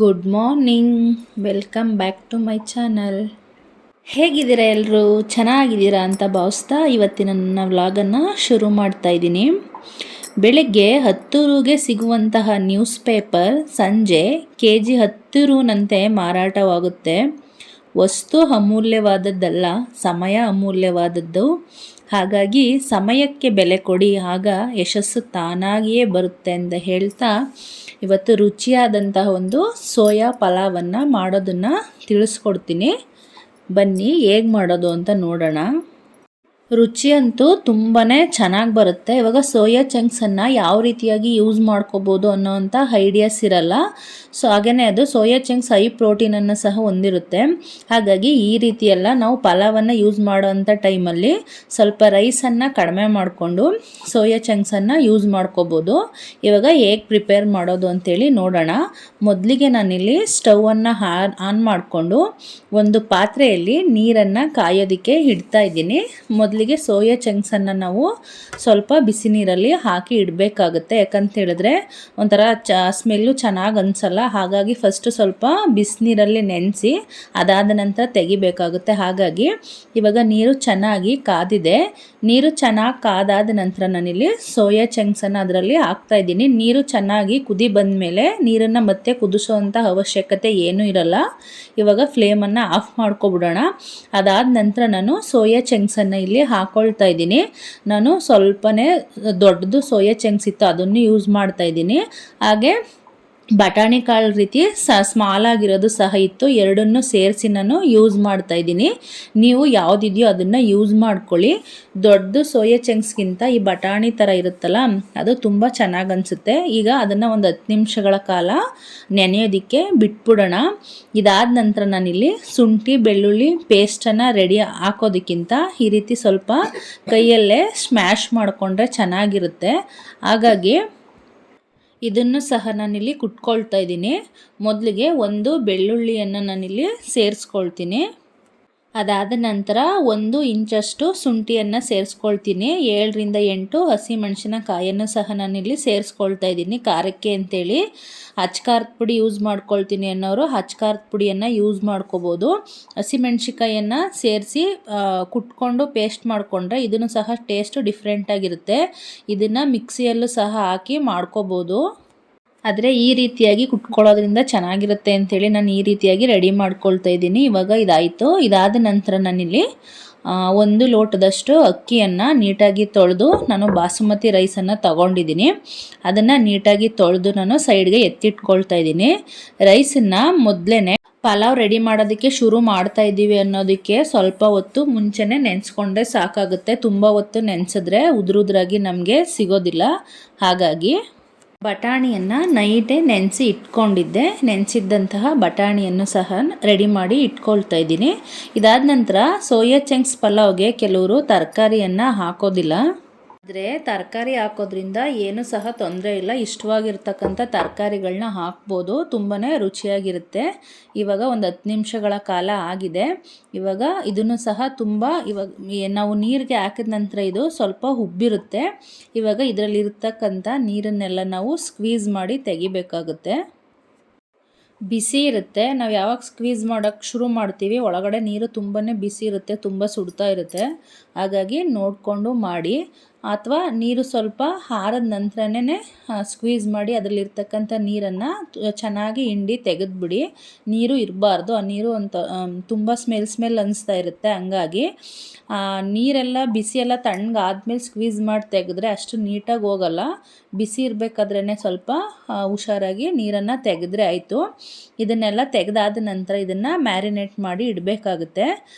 Good morning. Welcome back to my channel. ಹೇಗಿದ್ದೀರಾ ಎಲ್ಲರೂ? ಚೆನ್ನಾಗಿದ್ದೀರಾ ಅಂತ ಭಾವಿಸ್ತಾ ಇವತ್ತಿನ ನನ್ನ ವ್ಲಾಗನ್ನು ಶುರು ಮಾಡ್ತಾ ಇದ್ದೀನಿ. ಬೆಳಗ್ಗೆ 10 ರೂಗೆ ಸಿಗುವಂತಹ ನ್ಯೂಸ್ ಪೇಪರ್ ಸಂಜೆ KG 10 ರೂನಂತೆ ಮಾರಾಟವಾಗುತ್ತೆ. ವಸ್ತು ಅಮೂಲ್ಯವಾದದ್ದಲ್ಲ, ಸಮಯ ಅಮೂಲ್ಯವಾದದ್ದು. ಹಾಗಾಗಿ ಸಮಯಕ್ಕೆ ಬೆಲೆ ಕೊಡಿ, ಆಗ ಯಶಸ್ಸು ತಾನಾಗಿಯೇ ಬರುತ್ತೆ ಅಂತ ಹೇಳ್ತಾ ಇವತ್ತು ರುಚಿಯಾದಂತಹ ಒಂದು ಸೋಯಾ ಪಲಾವನ್ನು ಮಾಡೋದನ್ನು ತಿಳಿಸ್ಕೊಡ್ತೀನಿ. ಬನ್ನಿ ಹೇಗೆ ಮಾಡೋದು ಅಂತ ನೋಡೋಣ. ರುಚಿ ಅಂತೂ ತುಂಬಾ ಚೆನ್ನಾಗಿ ಬರುತ್ತೆ. ಇವಾಗ ಸೋಯಾ ಚಂಕ್ಸನ್ನು ಯಾವ ರೀತಿಯಾಗಿ ಯೂಸ್ ಮಾಡ್ಕೋಬೋದು ಅನ್ನೋವಂಥ ಐಡಿಯಾಸ್ ಇರಲ್ಲ. ಸೊ ಹಾಗೆಯೇ ಅದು ಸೋಯಾ ಚಂಕ್ಸ್ ಹೈ ಪ್ರೋಟೀನನ್ನು ಸಹ ಹೊಂದಿರುತ್ತೆ. ಹಾಗಾಗಿ ಈ ರೀತಿಯೆಲ್ಲ ನಾವು ಪಲಾವನ್ನು ಯೂಸ್ ಮಾಡೋವಂಥ ಟೈಮಲ್ಲಿ ಸ್ವಲ್ಪ ರೈಸನ್ನು ಕಡಿಮೆ ಮಾಡಿಕೊಂಡು ಸೋಯಾ ಚಂಕ್ಸನ್ನು ಯೂಸ್ ಮಾಡ್ಕೋಬೋದು. ಇವಾಗ ಹೇಗೆ ಪ್ರಿಪೇರ್ ಮಾಡೋದು ಅಂತೇಳಿ ನೋಡೋಣ. ಮೊದಲಿಗೆ ನಾನಿಲ್ಲಿ ಸ್ಟವನ್ನು ಆನ್ ಮಾಡಿಕೊಂಡು ಒಂದು ಪಾತ್ರೆಯಲ್ಲಿ ನೀರನ್ನು ಕಾಯೋದಕ್ಕೆ ಇಡ್ತಾ ಇದ್ದೀನಿ. ಮೊದಲಿಗೆ ಸೋಯಾ ಚಂಕ್ಸನ್ನು ನಾವು ಸ್ವಲ್ಪ ಬಿಸಿ ನೀರಲ್ಲಿ ಹಾಕಿ ಇಡಬೇಕಾಗುತ್ತೆ. ಯಾಕಂತ ಹೇಳಿದ್ರೆ ಒಂಥರ ಸ್ಮೆಲ್ಲು ಚೆನ್ನಾಗಿ ಅನಿಸಲ್ಲ. ಹಾಗಾಗಿ ಫಸ್ಟು ಸ್ವಲ್ಪ ಬಿಸಿನೀರಲ್ಲಿ ನೆನೆಸಿ ಅದಾದ ನಂತರ ತೆಗಿಬೇಕಾಗುತ್ತೆ. ಹಾಗಾಗಿ ಇವಾಗ ನೀರು ಚೆನ್ನಾಗಿ ಕಾದಿದೆ. ನೀರು ಚೆನ್ನಾಗಿ ಕಾದಾದ ನಂತರ ನಾನಿಲ್ಲಿ ಸೋಯಾ ಚಂಕ್ಸನ್ನು ಅದರಲ್ಲಿ ಹಾಕ್ತಾ ಇದ್ದೀನಿ. ನೀರು ಚೆನ್ನಾಗಿ ಕುದಿ ಬಂದ ಮೇಲೆ ನೀರನ್ನು ಮತ್ತೆ ಕುದಿಸೋವಂಥ ಅವಶ್ಯಕತೆ ಏನೂ ಇರಲ್ಲ. ಇವಾಗ ಫ್ಲೇಮನ್ನು ಆಫ್ ಮಾಡ್ಕೊಬಿಡೋಣ. ಅದಾದ ನಂತರ ನಾನು ಸೋಯಾ ಚಂಕ್ಸನ್ನು ಇಲ್ಲಿ ಹಾಕ್ಕೊಳ್ತಾ ಇದ್ದೀನಿ. ನಾನು ಸ್ವಲ್ಪನೇ ದೊಡ್ಡದು ಸೋಯಾ ಚಂಕ್ಸ್ ಇತ್ತು, ಅದನ್ನು ಯೂಸ್ ಮಾಡ್ತಾ ಇದ್ದೀನಿ. ಹಾಗೆ ಬಟಾಣಿ ಕಾಳು ರೀತಿ ಸ್ಮಾಲ್ ಆಗಿರೋದು ಸಹ ಇತ್ತು. ಎರಡನ್ನೂ ಸೇರಿಸಿ ನಾನು ಯೂಸ್ ಮಾಡ್ತಾ ಇದ್ದೀನಿ. ನೀವು ಯಾವುದಿದೆಯೋ ಅದನ್ನು ಯೂಸ್ ಮಾಡ್ಕೊಳ್ಳಿ. ದೊಡ್ಡದು ಸೋಯಾ ಚಂಕ್ಸ್ಗಿಂತ ಈ ಬಟಾಣಿ ಥರ ಇರುತ್ತಲ್ಲ ಅದು ತುಂಬ ಚೆನ್ನಾಗಿ ಅನಿಸುತ್ತೆ. ಈಗ ಅದನ್ನು ಒಂದು 10 ನಿಮಿಷಗಳ ಕಾಲ ನೆನೆಯೋದಕ್ಕೆ ಬಿಟ್ಬಿಡೋಣ. ಇದಾದ ನಂತರ ನಾನಿಲ್ಲಿ ಶುಂಠಿ ಬೆಳ್ಳುಳ್ಳಿ ಪೇಸ್ಟನ್ನು ರೆಡಿ ಹಾಕೋದಕ್ಕಿಂತ ಈ ರೀತಿ ಸ್ವಲ್ಪ ಕೈಯಲ್ಲೇ ಸ್ಮ್ಯಾಶ್ ಮಾಡಿಕೊಂಡ್ರೆ ಚೆನ್ನಾಗಿರುತ್ತೆ. ಹಾಗಾಗಿ ಇದನ್ನು ಸಹ ನಾನಿಲ್ಲಿ ಕುಟ್ಕೊಳ್ತಾ ಇದ್ದೀನಿ. ಮೊದಲಿಗೆ ಒಂದು ಬೆಳ್ಳುಳ್ಳಿಯನ್ನು ನಾನಿಲ್ಲಿ ಸೇರಿಸ್ಕೊಳ್ತೀನಿ. ಅದಾದ ನಂತರ 1 ಇಂಚಷ್ಟು ಶುಂಠಿಯನ್ನು ಸೇರಿಸ್ಕೊಳ್ತೀನಿ. 7 ರಿಂದ 8 ಹಸಿಮೆಣಸಿನಕಾಯನ್ನು ಸಹ ನಾನಿಲ್ಲಿ ಸೇರಿಸ್ಕೊಳ್ತಾ ಇದ್ದೀನಿ ಖಾರಕ್ಕೆ ಅಂತೇಳಿ. ಖಾರದ ಪುಡಿ ಯೂಸ್ ಮಾಡ್ಕೊಳ್ತೀನಿ ಅನ್ನೋರು ಖಾರದ ಪುಡಿಯನ್ನು ಯೂಸ್ ಮಾಡ್ಕೋಬೋದು. ಹಸಿಮೆಣಸಿಕಾಯನ್ನು ಸೇರಿಸಿ ಕುಟ್ಕೊಂಡು ಪೇಸ್ಟ್ ಮಾಡಿಕೊಂಡ್ರೆ ಇದನ್ನು ಸಹ ಟೇಸ್ಟು ಡಿಫ್ರೆಂಟಾಗಿರುತ್ತೆ. ಇದನ್ನು ಮಿಕ್ಸಿಯಲ್ಲೂ ಸಹ ಹಾಕಿ ಮಾಡ್ಕೋಬೋದು. ಆದರೆ ಈ ರೀತಿಯಾಗಿ ಕುಟ್ಕೊಳ್ಳೋದ್ರಿಂದ ಚೆನ್ನಾಗಿರುತ್ತೆ ಅಂಥೇಳಿ ನಾನು ಈ ರೀತಿಯಾಗಿ ರೆಡಿ ಮಾಡ್ಕೊಳ್ತಾ ಇದ್ದೀನಿ. ಇವಾಗ ಇದಾಯಿತು. ಇದಾದ ನಂತರ ನಾನಿಲ್ಲಿ 1 ಲೋಟದಷ್ಟು ಅಕ್ಕಿಯನ್ನು ನೀಟಾಗಿ ತೊಳೆದು ನಾನು ಬಾಸುಮತಿ ರೈಸನ್ನು ತಗೊಂಡಿದ್ದೀನಿ. ಅದನ್ನು ನೀಟಾಗಿ ತೊಳೆದು ನಾನು ಸೈಡ್ಗೆ ಎತ್ತಿಟ್ಕೊಳ್ತಾ ಇದ್ದೀನಿ. ರೈಸನ್ನು ಮೊದಲೇ ಪಲಾವ್ ರೆಡಿ ಮಾಡೋದಕ್ಕೆ ಶುರು ಮಾಡ್ತಾ ಇದ್ದೀವಿ ಅನ್ನೋದಕ್ಕೆ ಸ್ವಲ್ಪ ಹೊತ್ತು ಮುಂಚೆನೇ ನೆನೆಸ್ಕೊಂಡ್ರೆ ಸಾಕಾಗುತ್ತೆ. ತುಂಬ ಹೊತ್ತು ನೆನೆಸಿದ್ರೆ ಉದುರುದ್ರಾಗಿ ನಮಗೆ ಸಿಗೋದಿಲ್ಲ. ಹಾಗಾಗಿ ಬಟಾಣಿಯನ್ನು ನೈಟೇ ನೆನೆಸಿ ಇಟ್ಕೊಂಡಿದ್ದೆ. ನೆನೆಸಿದ್ದಂತಹ ಬಟಾಣಿಯನ್ನು ಸಹ ರೆಡಿ ಮಾಡಿ ಇಟ್ಕೊಳ್ತಾ ಇದ್ದೀನಿ. ಇದಾದ ನಂತರ ಸೋಯಾ ಚಂಕ್ಸ್ ಪಲಾವ್ಗೆ ಕೆಲವರು ತರಕಾರಿಯನ್ನು ಹಾಕೋದಿಲ್ಲ. ಆದರೆ ತರಕಾರಿ ಹಾಕೋದ್ರಿಂದ ಏನೂ ಸಹ ತೊಂದರೆ ಇಲ್ಲ. ಇಷ್ಟವಾಗಿರ್ತಕ್ಕಂಥ ತರಕಾರಿಗಳನ್ನ ಹಾಕ್ಬೋದು, ತುಂಬಾ ರುಚಿಯಾಗಿರುತ್ತೆ. ಇವಾಗ ಒಂದು 10 ನಿಮಿಷಗಳ ಕಾಲ ಆಗಿದೆ. ಇವಾಗ ಇದನ್ನು ಸಹ ಇವಾಗ ನಾವು ನೀರಿಗೆ ಹಾಕಿದ ನಂತರ ಇದು ಸ್ವಲ್ಪ ಉಬ್ಬಿರುತ್ತೆ. ಇವಾಗ ಇದರಲ್ಲಿರ್ತಕ್ಕಂಥ ನೀರನ್ನೆಲ್ಲ ನಾವು ಸ್ಕ್ವೀಸ್ ಮಾಡಿ ತೆಗಿಬೇಕಾಗುತ್ತೆ. ಬಿಸಿ ಇರುತ್ತೆ. ನಾವು ಯಾವಾಗ ಸ್ಕ್ವೀಸ್ ಮಾಡೋಕ್ಕೆ ಶುರು ಮಾಡ್ತೀವಿ ಒಳಗಡೆ ನೀರು ತುಂಬಾ ಬಿಸಿ ಇರುತ್ತೆ, ತುಂಬ ಸುಡ್ತಾ ಇರುತ್ತೆ. ಹಾಗಾಗಿ ನೋಡಿಕೊಂಡು ಮಾಡಿ. ಅಥವಾ ನೀರು ಸ್ವಲ್ಪ ಆರಿದ ನಂತರನೇ ಸ್ಕ್ವೀಸ್ ಮಾಡಿ ಅದರಲ್ಲಿರ್ತಕ್ಕಂಥ ನೀರನ್ನು ಚೆನ್ನಾಗಿ ಹಿಂಡಿ ತೆಗೆದುಬಿಡಿ. ನೀರು ಇರಬಾರ್ದು. ಆ ನೀರು ಅಂತ ತುಂಬ ಸ್ಮೆಲ್ ಅನಿಸ್ತಾ ಇರುತ್ತೆ. ಹಂಗಾಗಿ ನೀರೆಲ್ಲ ಬಿಸಿಯೆಲ್ಲ ತಣ್ಣಗಾದ್ಮೇಲೆ ಸ್ಕ್ವೀಸ್ ಮಾಡಿ ತೆಗೆದ್ರೆ ಅಷ್ಟು ನೀಟಾಗಿ ಹೋಗಲ್ಲ. ಬಿಸಿ ಇರಬೇಕಾದ್ರೇ ಸ್ವಲ್ಪ ಹುಷಾರಾಗಿ ನೀರನ್ನು ತೆಗೆದ್ರೆ ಆಯಿತು. ಇದನ್ನೆಲ್ಲ ತೆಗೆದಾದ ನಂತರ ಇದನ್ನು ಮ್ಯಾರಿನೇಟ್ ಮಾಡಿ ಇಡಬೇಕಾಗುತ್ತೆ.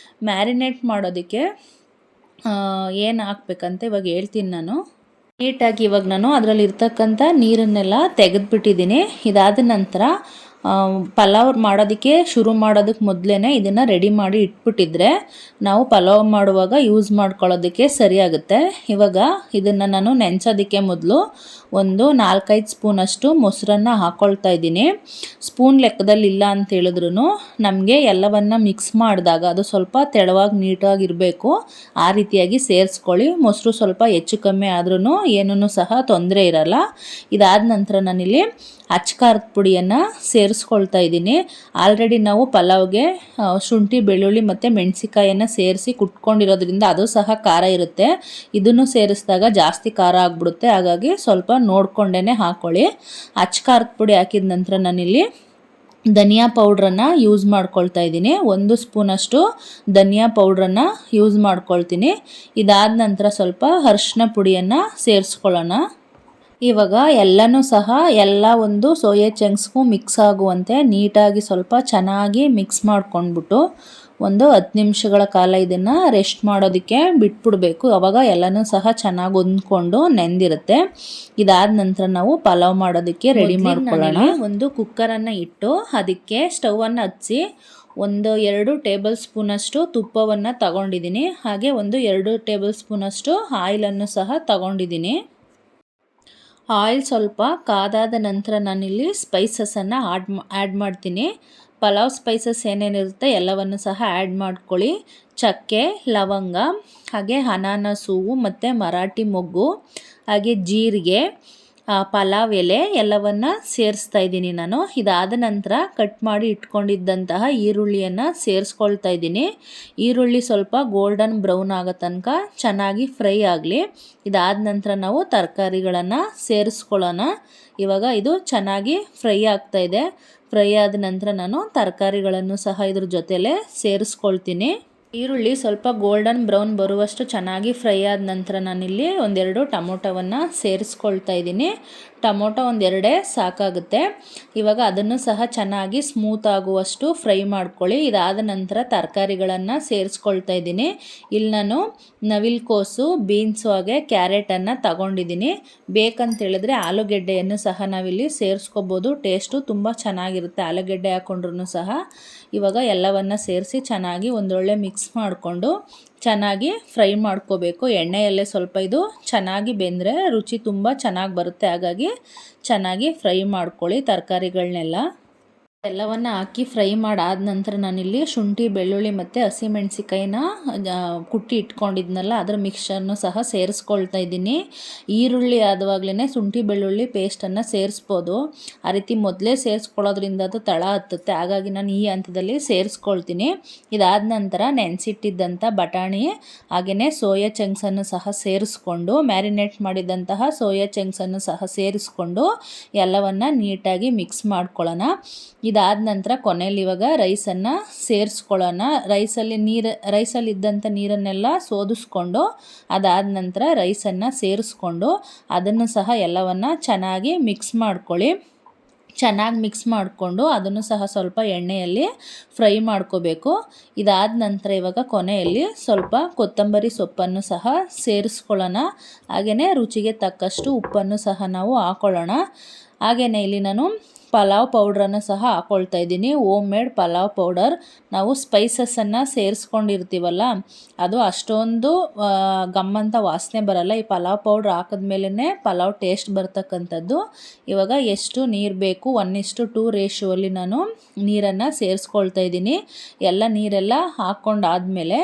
ಮ್ಯಾರಿನೇಟ್ ಮಾಡೋದಕ್ಕೆ ಏನು ಹಾಕ್ಬೇಕಂತ ಇವಾಗ ಹೇಳ್ತೀನಿ ನಾನು. ನೀಟಾಗಿ ಇವಾಗ ನಾನು ಅದರಲ್ಲಿರ್ತಕ್ಕಂಥ ನೀರನ್ನೆಲ್ಲ ತೆಗೆದುಬಿಟ್ಟಿದ್ದೀನಿ. ಇದಾದ ನಂತರ ಪಲಾವ್ ಮಾಡೋದಕ್ಕೆ ಶುರು ಮಾಡೋದಕ್ಕೆ ಮೊದಲೇ ಇದನ್ನು ರೆಡಿ ಮಾಡಿ ಇಟ್ಬಿಟ್ಟಿದ್ರೆ ನಾವು ಪಲಾವ್ ಮಾಡುವಾಗ ಯೂಸ್ ಮಾಡ್ಕೊಳ್ಳೋದಕ್ಕೆ ಸರಿಯಾಗುತ್ತೆ. ಇವಾಗ ಇದನ್ನು ನಾನು ನೆನೆಸೋದಕ್ಕೆ ಮೊದಲು ಒಂದು 4-5 ಸ್ಪೂನಷ್ಟು ಮೊಸರನ್ನು ಹಾಕ್ಕೊಳ್ತಾ ಇದ್ದೀನಿ. ಸ್ಪೂನ್ ಲೆಕ್ಕದಲ್ಲಿ ಇಲ್ಲ ಅಂತ ಹೇಳಿದ್ರು ನಮಗೆ ಎಲ್ಲವನ್ನು ಮಿಕ್ಸ್ ಮಾಡಿದಾಗ ಅದು ಸ್ವಲ್ಪ ತೆಳುವಾಗಿ ನೀಟಾಗಿರಬೇಕು. ಆ ರೀತಿಯಾಗಿ ಸೇರಿಸ್ಕೊಳ್ಳಿ. ಮೊಸರು ಸ್ವಲ್ಪ ಹೆಚ್ಚು ಕಮ್ಮಿ ಆದ್ರೂ ಏನೂ ಸಹ ತೊಂದರೆ ಇರಲ್ಲ. ಇದಾದ ನಂತರ ನಾನಿಲ್ಲಿ ಅಚ್ಚ ಖಾರದ ಪುಡಿಯನ್ನು ಸೇರಿಸ್ಕೊಳ್ತಾ ಇದ್ದೀನಿ. ಆಲ್ರೆಡಿ ನಾವು ಪಲಾವ್ಗೆ ಶುಂಠಿ ಬೆಳ್ಳುಳ್ಳಿ ಮತ್ತು ಮೆಣಸಿಕಾಯನ್ನು ಸೇರಿಸಿ ಕುಟ್ಕೊಂಡಿರೋದ್ರಿಂದ ಅದು ಸಹ ಖಾರ ಇರುತ್ತೆ. ಇದನ್ನು ಸೇರಿಸಿದಾಗ ಜಾಸ್ತಿ ಖಾರ ಆಗಿಬಿಡುತ್ತೆ, ಹಾಗಾಗಿ ಸ್ವಲ್ಪ ನೋಡ್ಕೊಂಡೇ ಹಾಕ್ಕೊಳ್ಳಿ. ಅಚ್ಚ ಖಾರದ ಪುಡಿ ಹಾಕಿದ ನಂತರ ನಾನಿಲ್ಲಿ ಧನಿಯಾ ಪೌಡ್ರನ್ನು ಯೂಸ್ ಮಾಡ್ಕೊಳ್ತಾ ಇದ್ದೀನಿ. 1 ಸ್ಪೂನಷ್ಟು ಧನಿಯಾ ಪೌಡ್ರನ್ನು ಯೂಸ್ ಮಾಡ್ಕೊಳ್ತೀನಿ. ಇದಾದ ನಂತರ ಸ್ವಲ್ಪ ಅರಿಶಿನ ಪುಡಿಯನ್ನು ಸೇರಿಸ್ಕೊಳ್ಳೋಣ. ಇವಾಗ ಎಲ್ಲನೂ ಸಹ ಒಂದು ಸೋಯಾ ಚಂಕ್ಸ್ಗೂ ಮಿಕ್ಸ್ ಆಗುವಂತೆ ನೀಟಾಗಿ ಸ್ವಲ್ಪ ಚೆನ್ನಾಗಿ ಮಿಕ್ಸ್ ಮಾಡ್ಕೊಂಡ್ಬಿಟ್ಟು ಒಂದು 10 ನಿಮಿಷಗಳ ಕಾಲ ಇದನ್ನು ರೆಸ್ಟ್ ಮಾಡೋದಕ್ಕೆ ಬಿಟ್ಬಿಡಬೇಕು. ಅವಾಗ ಎಲ್ಲನೂ ಸಹ ಚೆನ್ನಾಗಿ ಹೊಂದ್ಕೊಂಡು ನೆಂದಿರುತ್ತೆ. ಇದಾದ ನಂತರ ನಾವು ಪಲಾವ್ ಮಾಡೋದಕ್ಕೆ ರೆಡಿ ಮಾಡ್ಕೊಳ್ಳೋಣ. ಒಂದು ಕುಕ್ಕರನ್ನು ಇಟ್ಟು ಅದಕ್ಕೆ ಸ್ಟವನ್ನು ಹಚ್ಚಿ 2 ಟೇಬಲ್ ಸ್ಪೂನಷ್ಟು ತುಪ್ಪವನ್ನು ತಗೊಂಡಿದ್ದೀನಿ. ಹಾಗೆ 2 ಟೇಬಲ್ ಸ್ಪೂನಷ್ಟು ಆಯಿಲನ್ನು ಸಹ ತಗೊಂಡಿದ್ದೀನಿ. ಆಯಿಲ್ ಸ್ವಲ್ಪ ಕಾದಾದ ನಂತರ ನಾನಿಲ್ಲಿ ಸ್ಪೈಸಸನ್ನು ಆ್ಯಡ್ ಮಾಡ್ತೀನಿ. ಪಲಾವ್ ಸ್ಪೈಸಸ್ ಏನೇನಿರುತ್ತೆ ಎಲ್ಲವನ್ನು ಸಹ ಆ್ಯಡ್ ಮಾಡ್ಕೊಳ್ಳಿ. ಚಕ್ಕೆ, ಲವಂಗ, ಹಾಗೆ ಅನಾನಸ್ ಹೂವು ಮತ್ತು ಮರಾಠಿ ಮೊಗ್ಗು, ಹಾಗೆ ಜೀರಿಗೆ, ಪಲಾವ್ ಎಲೆ ಎಲ್ಲವನ್ನು ಸೇರಿಸ್ತಾ ಇದ್ದೀನಿ ನಾನು. ಇದಾದ ನಂತರ ಕಟ್ ಮಾಡಿ ಇಟ್ಕೊಂಡಿದ್ದಂತಹ ಈರುಳ್ಳಿಯನ್ನು ಸೇರಿಸ್ಕೊಳ್ತಾ ಇದ್ದೀನಿ. ಈರುಳ್ಳಿ ಸ್ವಲ್ಪ ಗೋಲ್ಡನ್ ಬ್ರೌನ್ ಆಗೋ ತನಕ ಚೆನ್ನಾಗಿ ಫ್ರೈ ಆಗಲಿ. ಇದಾದ ನಂತರ ನಾವು ತರಕಾರಿಗಳನ್ನು ಸೇರಿಸ್ಕೊಳ್ಳೋಣ. ಇವಾಗ ಇದು ಚೆನ್ನಾಗಿ ಫ್ರೈ ಆಗ್ತಾಯಿದೆ. ಫ್ರೈ ಆದ ನಂತರ ನಾನು ತರಕಾರಿಗಳನ್ನು ಸಹ ಇದ್ರ ಜೊತೆಲೇ ಸೇರಿಸ್ಕೊಳ್ತೀನಿ. ಈರುಳ್ಳಿ ಸ್ವಲ್ಪ ಗೋಲ್ಡನ್ ಬ್ರೌನ್ ಬರುವಷ್ಟು ಚೆನ್ನಾಗಿ ಫ್ರೈ ಆದ ನಂತರ ನಾನಿಲ್ಲಿ 2 ಟೊಮೊಟೊವನ್ನು ಸೇರಿಸ್ಕೊಳ್ತಾ ಇದ್ದೀನಿ. ಟೊಮೊಟೊ 2 ಸಾಕಾಗುತ್ತೆ. ಇವಾಗ ಅದನ್ನು ಸಹ ಚೆನ್ನಾಗಿ ಸ್ಮೂತ್ ಆಗುವಷ್ಟು ಫ್ರೈ ಮಾಡ್ಕೊಳ್ಳಿ. ಇದಾದ ನಂತರ ತರಕಾರಿಗಳನ್ನು ಸೇರಿಸ್ಕೊಳ್ತಾ ಇದ್ದೀನಿ. ಇಲ್ಲಿ ನಾನು ನವಿಲುಕೋಸು, ಬೀನ್ಸು ಹಾಗೆ ಕ್ಯಾರೆಟನ್ನು ತಗೊಂಡಿದ್ದೀನಿ. ಬೇಕಂತ ಹೇಳಿದ್ರೆ ಆಲೂಗೆಡ್ಡೆಯನ್ನು ಸಹ ನಾವಿಲ್ಲಿ ಸೇರಿಸ್ಕೋಬೋದು. ಟೇಸ್ಟು ತುಂಬ ಚೆನ್ನಾಗಿರುತ್ತೆ ಆಲೂಗೆಡ್ಡೆ ಹಾಕ್ಕೊಂಡ್ರೂ ಸಹ. ಇವಾಗ ಎಲ್ಲವನ್ನು ಸೇರಿಸಿ ಚೆನ್ನಾಗಿ ಒಂದೊಳ್ಳೆ ಮಿಕ್ಸ್ ಮಾಡಿಕೊಂಡು ಚೆನ್ನಾಗಿ ಫ್ರೈ ಮಾಡ್ಕೋಬೇಕು. ಎಣ್ಣೆಯಲ್ಲೇ ಸ್ವಲ್ಪ ಇದು ಚೆನ್ನಾಗಿ ಬೆಂದರೆ ರುಚಿ ತುಂಬ ಚೆನ್ನಾಗಿ ಬರುತ್ತೆ. ಹಾಗಾಗಿ ಚೆನ್ನಾಗಿ ಫ್ರೈ ಮಾಡ್ಕೊಳ್ಳಿ ತರಕಾರಿಗಳನ್ನೆಲ್ಲ. ಎಲ್ಲವನ್ನು ಹಾಕಿ ಫ್ರೈ ಮಾಡಾದ ನಂತರ ನಾನಿಲ್ಲಿ ಶುಂಠಿ ಬೆಳ್ಳುಳ್ಳಿ ಮತ್ತು ಹಸಿಮೆಣ್ಸಿಕಾಯಿನ ಕುಟ್ಟಿ ಇಟ್ಕೊಂಡಿದ್ನಲ್ಲ ಅದರ ಮಿಕ್ಸ್ಚರ್ನು ಸಹ ಸೇರಿಸ್ಕೊಳ್ತಾ ಇದ್ದೀನಿ. ಈರುಳ್ಳಿ ಆದವಾಗಲೇ ಶುಂಠಿ ಬೆಳ್ಳುಳ್ಳಿ ಪೇಸ್ಟನ್ನು ಸೇರಿಸ್ಬೋದು. ಆ ರೀತಿ ಮೊದಲೇ ಸೇರಿಸ್ಕೊಳ್ಳೋದ್ರಿಂದ ಅದು ತಳ ಹತ್ತುತ್ತೆ. ಹಾಗಾಗಿ ನಾನು ಈ ಹಂತದಲ್ಲಿ ಸೇರಿಸ್ಕೊಳ್ತೀನಿ. ಇದಾದ ನಂತರ ನೆನೆಸಿಟ್ಟಿದ್ದಂಥ ಬಟಾಣಿ ಹಾಗೆಯೇ ಸೋಯಾ ಚಂಕ್ಸನ್ನು ಸಹ ಸೇರಿಸ್ಕೊಂಡು ಮ್ಯಾರಿನೇಟ್ ಮಾಡಿದಂತಹ ಸೋಯಾ ಚಂಕ್ಸನ್ನು ಸಹ ಸೇರಿಸ್ಕೊಂಡು ಎಲ್ಲವನ್ನು ನೀಟಾಗಿ ಮಿಕ್ಸ್ ಮಾಡ್ಕೊಳ್ಳೋಣ. ಇದಾದ ನಂತರ ಕೊನೆಯಲ್ಲಿ ಇವಾಗ ರೈಸನ್ನು ಸೇರಿಸ್ಕೊಳ್ಳೋಣ. ರೈಸಲ್ಲಿದ್ದಂಥ ನೀರನ್ನೆಲ್ಲ ಸೋದಿಸ್ಕೊಂಡು ಅದಾದ ನಂತರ ರೈಸನ್ನು ಸೇರಿಸ್ಕೊಂಡು ಅದನ್ನು ಸಹ ಎಲ್ಲವನ್ನು ಚೆನ್ನಾಗಿ ಮಿಕ್ಸ್ ಮಾಡ್ಕೊಳ್ಳಿ. ಚೆನ್ನಾಗಿ ಮಿಕ್ಸ್ ಮಾಡಿಕೊಂಡು ಅದನ್ನು ಸಹ ಸ್ವಲ್ಪ ಎಣ್ಣೆಯಲ್ಲಿ ಫ್ರೈ ಮಾಡ್ಕೋಬೇಕು. ಇದಾದ ನಂತರ ಇವಾಗ ಕೊನೆಯಲ್ಲಿ ಸ್ವಲ್ಪ ಕೊತ್ತಂಬರಿ ಸೊಪ್ಪನ್ನು ಸಹ ಸೇರಿಸ್ಕೊಳ್ಳೋಣ. ಹಾಗೆಯೇ ರುಚಿಗೆ ತಕ್ಕಷ್ಟು ಉಪ್ಪನ್ನು ಸಹ ನಾವು ಹಾಕ್ಕೊಳ್ಳೋಣ. ಹಾಗೆಯೇ ಇಲ್ಲಿ ನಾನು ಪಲಾವ್ ಪೌಡ್ರನ್ನು ಸಹ ಹಾಕ್ಕೊಳ್ತಾ ಇದ್ದೀನಿ. Home made pulao powder. ನಾವು ಸ್ಪೈಸಸನ್ನು ಸೇರಿಸ್ಕೊಂಡಿರ್ತೀವಲ್ಲ ಅದು ಅಷ್ಟೊಂದು ಗಮ್ಮಂತ ವಾಸನೆ ಬರಲ್ಲ. ಈ ಪಲಾವ್ ಪೌಡ್ರ್ ಹಾಕಿದ್ಮೇಲೆ ಪಲಾವ್ ಟೇಸ್ಟ್ ಬರ್ತಕ್ಕಂಥದ್ದು. ಇವಾಗ ಎಷ್ಟು ನೀರು ಬೇಕು 1:2 ರೇಷಿಯೋಲ್ಲಿ ನಾನು ನೀರನ್ನು ಸೇರಿಸ್ಕೊಳ್ತಾ ಇದ್ದೀನಿ. ಎಲ್ಲ ನೀರೆಲ್ಲ ಹಾಕ್ಕೊಂಡಾದಮೇಲೆ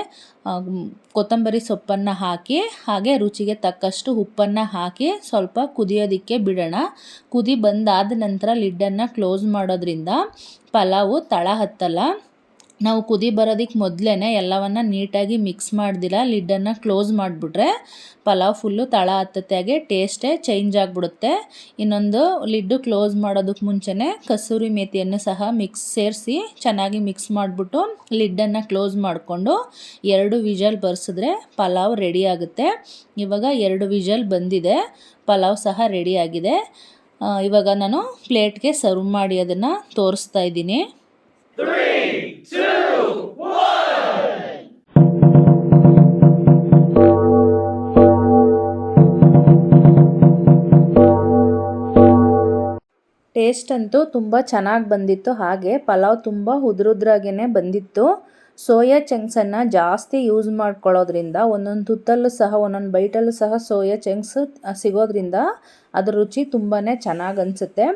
ಕೊತ್ತಂಬರಿ ಸೊಪ್ಪನ್ನು ಹಾಕಿ ಹಾಗೆ ರುಚಿಗೆ ತಕ್ಕಷ್ಟು ಉಪ್ಪನ್ನು ಹಾಕಿ ಸ್ವಲ್ಪ ಕುದಿಯೋದಕ್ಕೆ ಬಿಡೋಣ. ಕುದಿ ಬಂದಾದ ನಂತರ ಲಿಡ್ಡನ್ನು ಕ್ಲೋಸ್ ಮಾಡೋದ್ರಿಂದ ಪಲಾವು ತಳ ಹತ್ತಲ್ಲ. ನಾವು ಕುದಿ ಬರೋದಕ್ಕೆ ಮೊದಲೇ ಎಲ್ಲವನ್ನು ನೀಟಾಗಿ ಮಿಕ್ಸ್ ಮಾಡ್ದಿರ ಲಿಡ್ಡನ್ನು ಕ್ಲೋಸ್ ಮಾಡಿಬಿಟ್ರೆ ಪಲಾವ್ ಫುಲ್ಲು ತಳ ಹತ್ತತ್ತೆ, ಹಾಗೆ ಟೇಸ್ಟೇ ಚೇಂಜ್ ಆಗಿಬಿಡುತ್ತೆ. ಇನ್ನೊಂದು ಲಿಡ್ಡು ಕ್ಲೋಸ್ ಮಾಡೋದಕ್ಕೆ ಮುಂಚೆನೇ ಕಸೂರಿ ಮೇಥಿಯನ್ನು ಸಹ ಸೇರಿಸಿ ಚೆನ್ನಾಗಿ ಮಿಕ್ಸ್ ಮಾಡಿಬಿಟ್ಟು ಲಿಡ್ಡನ್ನು ಕ್ಲೋಸ್ ಮಾಡಿಕೊಂಡು 2 ವಿಷಲ್ ಬರ್ಸಿದ್ರೆ ಪಲಾವ್ ರೆಡಿ ಆಗುತ್ತೆ. ಇವಾಗ 2 ವಿಷಲ್ ಬಂದಿದೆ, ಪಲಾವ್ ಸಹ ರೆಡಿಯಾಗಿದೆ. ಇವಾಗ ನಾನು ಪ್ಲೇಟ್ಗೆ ಸರ್ವ್ ಮಾಡಿ ಅದನ್ನು ತೋರಿಸ್ತಾ ಇದ್ದೀನಿ. 3, 2, 1. ಟೇಸ್ಟ್ ಅಂತೂ ತುಂಬ ಚೆನ್ನಾಗಿ ಬಂದಿತ್ತು. ಹಾಗೆ ಪಲಾವ್ ತುಂಬ ಉದುರುದ್ರಾಗೇ ಬಂದಿತ್ತು. ಸೋಯಾ ಚಂಕ್ಸನ್ನು ಜಾಸ್ತಿ ಯೂಸ್ ಮಾಡ್ಕೊಳ್ಳೋದ್ರಿಂದ ಒಂದೊಂದು ತುತ್ತಲ್ಲೂ ಸಹ ಒಂದೊಂದು ಬೈಟಲ್ಲೂ ಸಹ ಸೋಯಾ ಚಂಕ್ಸ್ ಸಿಗೋದ್ರಿಂದ ಅದ್ರ ರುಚಿ ತುಂಬಾ ಚೆನ್ನಾಗಿ ಅನಿಸುತ್ತೆ.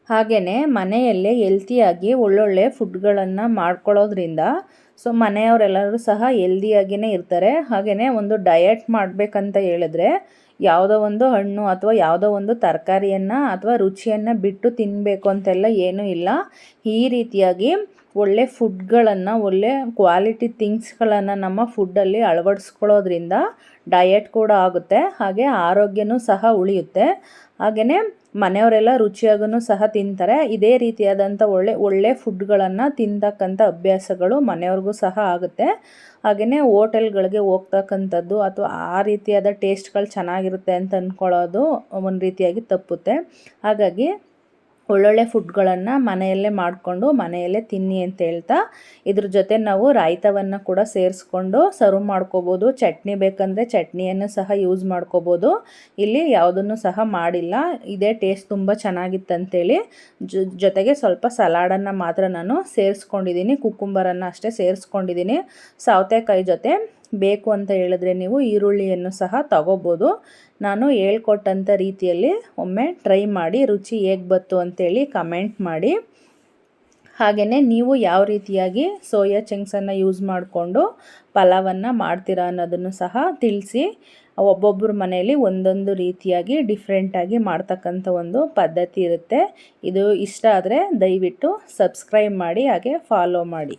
ಹಾಗೆಯೇ ಮನೆಯಲ್ಲೇ ಹೆಲ್ತಿಯಾಗಿ ಒಳ್ಳೊಳ್ಳೆ ಫುಡ್ಗಳನ್ನು ಮಾಡ್ಕೊಳ್ಳೋದ್ರಿಂದ ಸೊ ಮನೆಯವರೆಲ್ಲರೂ ಸಹ ಹೆಲ್ದಿಯಾಗಿಯೇ ಇರ್ತಾರೆ. ಹಾಗೆಯೇ ಒಂದು ಡಯಟ್ ಮಾಡಬೇಕಂತ ಹೇಳಿದ್ರೆ ಯಾವುದೋ ಒಂದು ಹಣ್ಣು ಅಥವಾ ಯಾವುದೋ ಒಂದು ತರಕಾರಿಯನ್ನು ಅಥವಾ ರುಚಿಯನ್ನು ಬಿಟ್ಟು ತಿನ್ನಬೇಕು ಅಂತೆಲ್ಲ ಏನೂ ಇಲ್ಲ. ಈ ರೀತಿಯಾಗಿ ಒಳ್ಳೆ ಫುಡ್ಗಳನ್ನು, ಒಳ್ಳೆ ಕ್ವಾಲಿಟಿ ಥಿಂಗ್ಸ್ಗಳನ್ನು ನಮ್ಮ ಫುಡ್ಡಲ್ಲಿ ಅಳವಡಿಸ್ಕೊಳ್ಳೋದ್ರಿಂದ ಡಯಟ್ ಕೂಡ ಆಗುತ್ತೆ, ಹಾಗೆ ಆರೋಗ್ಯನೂ ಸಹ ಉಳಿಯುತ್ತೆ. ಹಾಗೆಯೇ ಮನೆಯವರೆಲ್ಲ ರುಚಿಯಾಗೂ ಸಹ ತಿಂತಾರೆ. ಇದೇ ರೀತಿಯಾದಂಥ ಒಳ್ಳೆ ಫುಡ್ಗಳನ್ನು ತಿಂತಕ್ಕಂಥ ಅಭ್ಯಾಸಗಳು ಮನೆಯವ್ರಿಗೂ ಸಹ ಆಗುತ್ತೆ. ಹಾಗೆಯೇ ಹೋಟೆಲ್ಗಳಿಗೆ ಹೋಗ್ತಕ್ಕಂಥದ್ದು ಅಥವಾ ಆ ರೀತಿಯಾದ ಟೇಸ್ಟ್ಗಳು ಚೆನ್ನಾಗಿರುತ್ತೆ ಅಂತ ಅಂದ್ಕೊಳ್ಳೋದು ಒಂದು ರೀತಿಯಾಗಿ ತಪ್ಪುತ್ತೆ. ಹಾಗಾಗಿ ಒಳ್ಳೊಳ್ಳೆ ಫುಡ್ಗಳನ್ನು ಮನೆಯಲ್ಲೇ ಮಾಡಿಕೊಂಡು ಮನೆಯಲ್ಲೇ ತಿನ್ನಿ ಅಂತ ಹೇಳ್ತಾ, ಇದ್ರ ಜೊತೆ ನಾವು ರಾಯ್ತವನ್ನು ಕೂಡ ಸೇರಿಸ್ಕೊಂಡು ಸರ್ವ್ ಮಾಡ್ಕೋಬೋದು. ಚಟ್ನಿ ಬೇಕಂದರೆ ಚಟ್ನಿಯನ್ನು ಸಹ ಯೂಸ್ ಮಾಡ್ಕೋಬೋದು. ಇಲ್ಲಿ ಯಾವುದನ್ನು ಸಹ ಮಾಡಿಲ್ಲ. ಇದೇ ಟೇಸ್ಟ್ ತುಂಬ ಚೆನ್ನಾಗಿತ್ತಂತೇಳಿ ಜೊತೆಗೆ ಸ್ವಲ್ಪ ಸಲಾಡನ್ನು ಮಾತ್ರ ನಾನು ಸೇರಿಸ್ಕೊಂಡಿದ್ದೀನಿ. ಕುಕ್ಕುಂಬರನ್ನು ಅಷ್ಟೇ ಸೇರಿಸ್ಕೊಂಡಿದ್ದೀನಿ. ಸೌತೆಕಾಯಿ ಜೊತೆ ಬೇಕು ಅಂತ ಹೇಳಿದ್ರೆ ನೀವು ಈರುಳ್ಳಿಯನ್ನು ಸಹ ತಗೋಬೋದು. ನಾನು ಹೇಳ್ಕೊಟ್ಟಂಥ ರೀತಿಯಲ್ಲಿ ಒಮ್ಮೆ ಟ್ರೈ ಮಾಡಿ ರುಚಿ ಹೇಗೆ ಬಂತು ಅಂತೇಳಿ ಕಮೆಂಟ್ ಮಾಡಿ. ಹಾಗೆಯೇ ನೀವು ಯಾವ ರೀತಿಯಾಗಿ ಸೋಯಾ ಚಂಕ್ಸನ್ನು ಯೂಸ್ ಮಾಡಿಕೊಂಡು ಪಲಾವನ್ನು ಮಾಡ್ತೀರಾ ಅನ್ನೋದನ್ನು ಸಹ ತಿಳಿಸಿ. ಒಬ್ಬೊಬ್ಬರ ಮನೆಯಲ್ಲಿ ಒಂದೊಂದು ರೀತಿಯಾಗಿ ಡಿಫ್ರೆಂಟಾಗಿ ಮಾಡ್ತಕ್ಕಂಥ ಒಂದು ಪದ್ಧತಿ ಇರುತ್ತೆ. ಇದು ಇಷ್ಟ ಆದರೆ ದಯವಿಟ್ಟು ಸಬ್ಸ್ಕ್ರೈಬ್ ಮಾಡಿ, ಹಾಗೆ ಫಾಲೋ ಮಾಡಿ.